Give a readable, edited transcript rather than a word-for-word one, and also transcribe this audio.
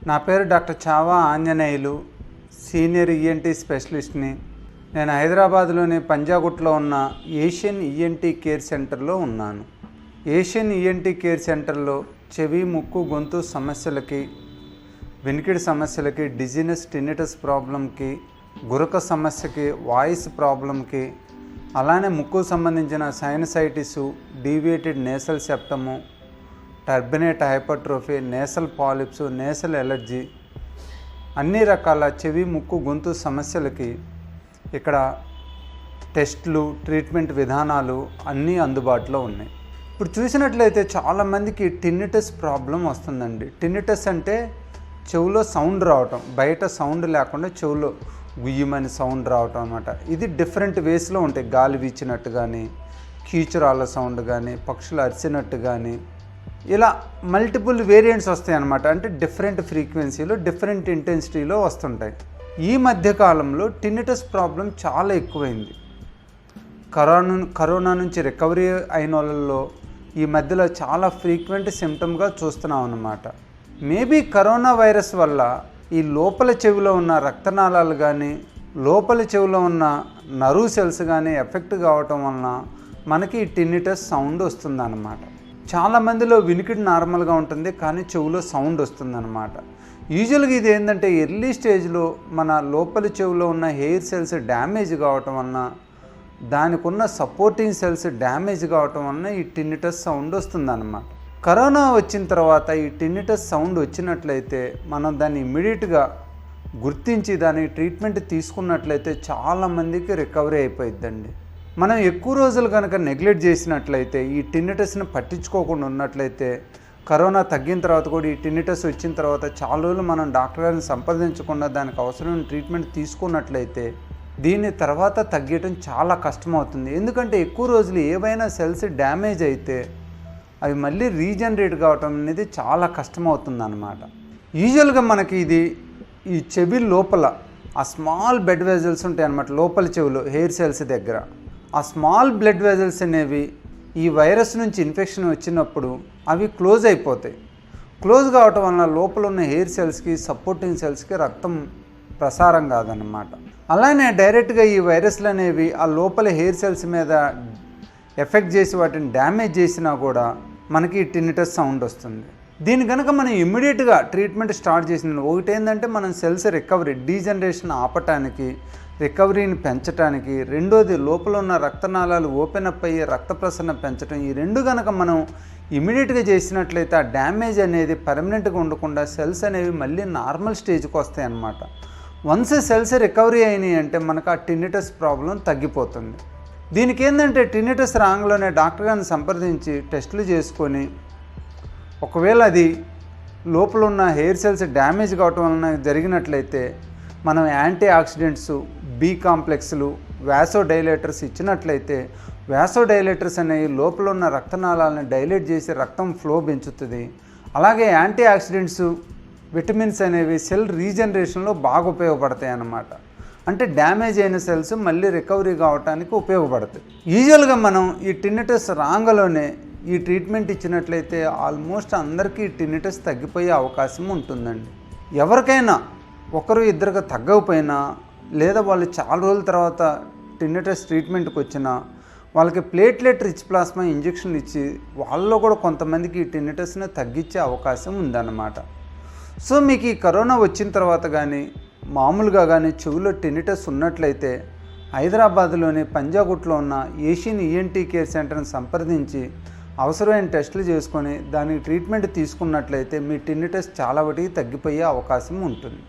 నా పేరు doctor Chhaava Anjaneyulu, senior ENT స్పెషలిస్ట్ని. నేను హైదరాబాద్లోని పంజాగుట్లో ఉన్న ఏషియన్ ఈఎన్టీ కేర్ సెంటర్లో ఉన్నాను. ఏషియన్ ఈఎన్టీ కేర్ సెంటర్లో చెవి, ముక్కు, గొంతు సమస్యలకి, వినికిడి సమస్యలకి, డిజినెస్, టినిటస్ ప్రాబ్లంకి, గురక సమస్యకి, వాయిస్ ప్రాబ్లంకి, అలానే ముక్కు సంబంధించిన sinusitis, deviated nasal septum, turbinate hypertrophy, nasal polyps, nasal allergy, అన్ని రకాల చెవి, ముక్కు, గొంతు సమస్యలకి ఇక్కడ టెస్టులు, ట్రీట్మెంట్ విధానాలు అన్నీ అందుబాటులో ఉన్నాయి. ఇప్పుడు చూసినట్లయితే చాలామందికి టినిటస్ ప్రాబ్లం వస్తుందండి. టినిటస్ అంటే చెవులో సౌండ్ రావటం, బయట సౌండ్ లేకుండా చెవులో గుయ్యమని సౌండ్ రావటం అన్నమాట. ఇది డిఫరెంట్ వేస్లో ఉంటాయి. గాలి వీచినట్టు కానీ, కీచురాల సౌండ్ కానీ, పక్షులు అరిచినట్టు కానీ, ఇలా మల్టిపుల్ వేరియంట్స్ వస్తాయి అన్నమాట. అంటే డిఫరెంట్ ఫ్రీక్వెన్సీలో, డిఫరెంట్ ఇంటెన్సిటీలో వస్తుంటాయి. ఈ మధ్యకాలంలో టినిటస్ ప్రాబ్లం చాలా ఎక్కువైంది. కరోనా నుంచి రికవరీ అయిన వాళ్ళల్లో ఈ మధ్యలో చాలా ఫ్రీక్వెంట్ సిమ్టమ్గా చూస్తున్నాం అన్నమాట. మేబీ కరోనా వైరస్ వల్ల ఈ లోపల చెవిలో ఉన్న రక్తనాళాలు కానీ, లోపల చెవిలో ఉన్న నర్వ్ సెల్స్ కానీ ఎఫెక్ట్ కావటం వలన మనకి ఈ టినిటస్ సౌండ్ వస్తుందన్నమాట. చాలామందిలో వినికిడి నార్మల్గా ఉంటుంది, కానీ చెవిలో సౌండ్ వస్తుందన్నమాట. యూజువల్గా ఇది ఏంటంటే ఎర్లీ స్టేజ్లో మన లోపలి చెవిలో ఉన్న హెయిర్ సెల్స్ డ్యామేజ్ కావటం వలన, దానికి ఉన్న సపోర్టింగ్ సెల్స్ డ్యామేజ్ కావటం వలన ఈ టినిటస్ సౌండ్ వస్తుందన్నమాట. కరోనా వచ్చిన తర్వాత ఈ టినిటస్ సౌండ్ వచ్చినట్లయితే మనం దాన్ని ఇమ్మీడియట్గా గుర్తించి దానికి ట్రీట్మెంట్ తీసుకున్నట్లయితే చాలామందికి రికవరీ అయిపోయిద్దండి. మనం ఎక్కువ రోజులు కనుక నెగ్లెక్ట్ చేసినట్లయితే, ఈ టినిటస్ని పట్టించుకోకుండా ఉన్నట్లయితే, కరోనా తగ్గిన తర్వాత కూడా ఈ టినిటస్ వచ్చిన తర్వాత చాలా రోజులు మనం డాక్టర్ గారిని సంప్రదించకుండా దానికి అవసరమైన ట్రీట్మెంట్ తీసుకున్నట్లయితే దీని తర్వాత తగ్గడం చాలా కష్టమవుతుంది. ఎందుకంటే ఎక్కువ రోజులు ఏవైనా సెల్స్ డ్యామేజ్ అయితే అవి మళ్ళీ రీజనరేట్ కావటం అనేది చాలా కష్టమవుతుంది అన్నమాట. యూజువల్గా మనకి ఇది ఈ చెవి లోపల ఆ స్మాల్ బ్లడ్ వెజల్స్ ఉంటాయి అన్నమాట. లోపల చెవిలో హెయిర్ సెల్స్ దగ్గర ఆ స్మాల్ బ్లడ్ వెజల్స్ అనేవి ఈ వైరస్ నుంచి ఇన్ఫెక్షన్ వచ్చినప్పుడు అవి క్లోజ్ అయిపోతాయి. క్లోజ్ కావటం వలన లోపల ఉన్న హెయిర్ సెల్స్కి, సపోర్టింగ్ సెల్స్కి రక్తం ప్రసారం కాదన్నమాట. అలానే డైరెక్ట్గా ఈ వైరస్లు అనేవి ఆ లోపల హెయిర్ సెల్స్ మీద ఎఫెక్ట్ చేసి వాటిని డ్యామేజ్ చేసినా కూడా మనకి టినిటస్ సౌండ్ వస్తుంది. దీని కనుక మనం ఇమ్మీడియట్గా ట్రీట్మెంట్ స్టార్ట్ చేసిన ఒకటి ఏంటంటే మనం సెల్స్ రికవరీ, డీజనరేషన్ ఆపటానికి, రికవరీని పెంచడానికి, రెండోది లోపల ఉన్న రక్తనాళాలు ఓపెన్ అప్ అయ్యి రక్త ప్రసరణ పెంచడం, ఈ రెండు కనుక మనం ఇమీడియట్గా చేసినట్లయితే ఆ డ్యామేజ్ అనేది పర్మనెంట్గా ఉండకుండా సెల్స్ అనేవి మళ్ళీ నార్మల్ స్టేజ్కి వస్తాయి అన్నమాట. వన్స్ సెల్స్ రికవరీ అయినాయి అంటే మనకు ఆ టినిటస్ ప్రాబ్లం తగ్గిపోతుంది. దీనికి ఏంటంటే టినిటస్ రాంగ్లోనే డాక్టర్ గారిని సంప్రదించి టెస్టులు చేసుకొని, ఒకవేళ అది లోపల ఉన్న హెయిర్ సెల్స్ డ్యామేజ్ కావటం వలన జరిగినట్లయితే మనం యాంటీ ఆక్సిడెంట్స్, బి కాంప్లెక్స్లు, వ్యాసోడైలేటర్స్ ఇచ్చినట్లయితే, వ్యాసోడైలేటర్స్ అనేవి లోపల ఉన్న రక్తనాళాలను డైలేట్ చేసి రక్తం ఫ్లో పెంచుతుంది. అలాగే యాంటీ ఆక్సిడెంట్స్, విటమిన్స్ అనేవి సెల్ రీజనరేషన్లో బాగా ఉపయోగపడతాయి అన్నమాట. అంటే డ్యామేజ్ అయిన సెల్స్ మళ్ళీ రికవరీ కావడానికి ఉపయోగపడతాయి. యూజువల్గా మనం ఈ టినిటస్ రాంగలోనే ఈ ట్రీట్మెంట్ ఇచ్చినట్లయితే ఆల్మోస్ట్ అందరికీ టినిటస్ తగ్గిపోయే అవకాశం ఉంటుందండి. ఎవరికైనా ఒకరు ఇద్దరుగా తగ్గకపోయినా, లేదా వాళ్ళు చాలా రోజుల తర్వాత టినిటస్ ట్రీట్మెంట్కి వచ్చినా వాళ్ళకి ప్లేట్లెట్ రిచ్ ప్లాస్మా ఇంజెక్షన్లు ఇచ్చి వాళ్ళలో కూడా కొంతమందికి ఈ టినిటస్ని తగ్గించే అవకాశం ఉందన్నమాట. సో మీకు ఈ కరోనా వచ్చిన తర్వాత కానీ, మామూలుగా కానీ చెవిలో టినిటస్ ఉన్నట్లయితే హైదరాబాద్లోని పంజాగుట్లో ఉన్న ఏషియన్ ఈఎన్టీ కేర్ సెంటర్ని సంప్రదించి అవసరమైన టెస్టులు చేసుకొని దానికి ట్రీట్మెంట్ తీసుకున్నట్లయితే మీ టినిటస్ చాలా వరకు తగ్గిపోయే అవకాశం ఉంటుంది.